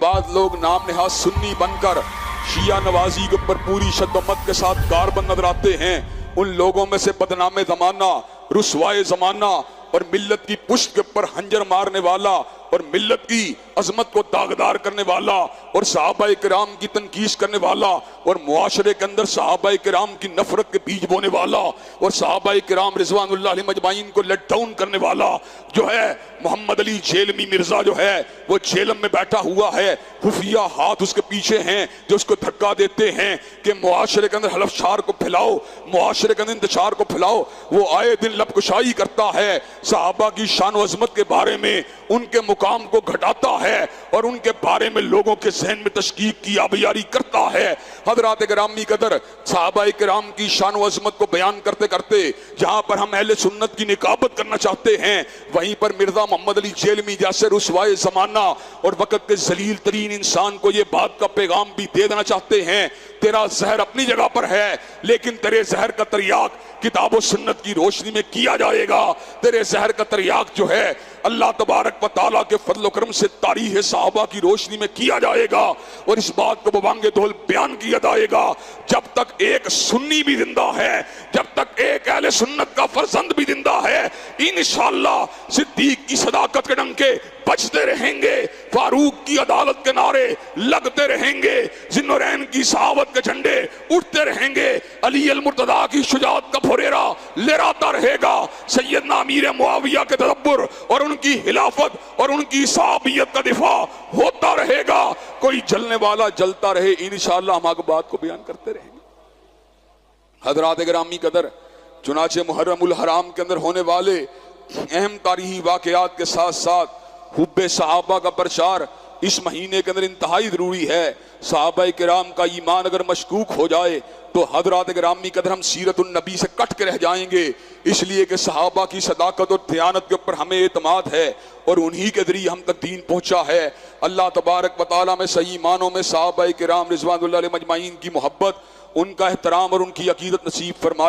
बाद लोग नाम नेहाद सुन्नी बनकर शिया नवाजी के ऊपर पूरी शद्दमत के साथ कारबंद नजर आते हैं। उन लोगों में से बदनामे जमाना, रुसवाए जमाना और मिल्लत की पुश्त के ऊपर हंजर मारने वाला और मिल्लत की अजमत को दागदार करने वाला और सहाबाए किराम की तनकीस करने वाला और मुआशरे के अंदर सहाबाए किराम की नफरत के बीज बोने वाला और सहाबाए किराम रिजवानुल्लाह अलैहिम अजमाइन को लेट डाउन करने वाला जो है मोहम्मद अली जेलमी मिर्जा जो है वो जेलम में बैठा हुआ है। खुफिया हाथ उसके पीछे हैं जो उसको धक्का देते हैं कि मुआशरे के अंदर हलफशार को फैलाओ, मुआशरे के अंदर इंतशार को फैलाओ। वो आए दिन लबकुशाई करता है, सहाबा की शान व अजमत के बारे में उनके मुकाम को घटाता है और उनके बारे में लोगों के जहन में तशकीक की आबियारी करता है। हजरात गिरामी कदर सहाबाए किराम की शान व अजमत को बयान करते करते जहां पर हम अहले सुन्नत की निकाबत करना चाहते हैं, वहीं पर मिर्जा मोहम्मद अली जेलमी जैसे रुसवाए जमाना और वक्त के जलील तरीन इंसान को ये बात का पैगाम भी दे देना चाहते हैं, तेरा जहर अपनी जगह पर है लेकिन तेरे जहर का तरियाक किताब और सुन्नत की रोशनी में किया जाएगा। तेरे जहर का तरियाक जो है अल्लाह तबारक व तआला के फजल करम से तारीख सहाबा की रोशनी में किया जाएगा और इस बात को बबांगे दोल बयान किया जाएगा। जब तक एक सुन्नी भी जिंदा है, जब तक एक अहले सुन्नत का फर्जंद भी जिंदा है, इंशाअल्लाह सिद्दीक की सदाकत के डंके बजते रहेंगे, फारूक की अदालत के नारे लगते रहेंगे, जिन्नूरैन की सहावत के झंडे उठते रहेंगे, अली अल मुर्तदा की शुजाअत का फुरेरा लहराता रहेगा, सैयदना अमीर मुआविया के तदब्बुर और उनकी खिलाफत और उनकी सहाबियत का दिफा होता रहेगा। कोई जलने वाला जलता रहे, इंशाअल्लाह हम आगे बात को बयान करते रहेंगे। हजरात गिरामी कदर चुनाचे मुहर्रमुल हराम के अंदर होने वाले अहम तारीखी वाकयात के साथ साथ हुब्बे सहाबा का प्रचार इस महीने के अंदर इंतहाई जरूरी है। सहाबाए किराम का ईमान अगर मशकूक हो जाए तो हजरात गिरामी कदर हम सीरतुन नबी से कट के रह जाएंगे, इसलिए कि सहाबा की सदाकत और दयानत के ऊपर हमें एतमाद है और उन्हीं के जरिए हम तक दीन पहुंचा है। अल्लाह तबारक व तआला में सही मानों में सहाबाए किराम रिजवानुल्लाह अलैहिम अजमाइन की मोहब्बत, उनका एहतराम और उनकी अकीदत नसीब फरमाए।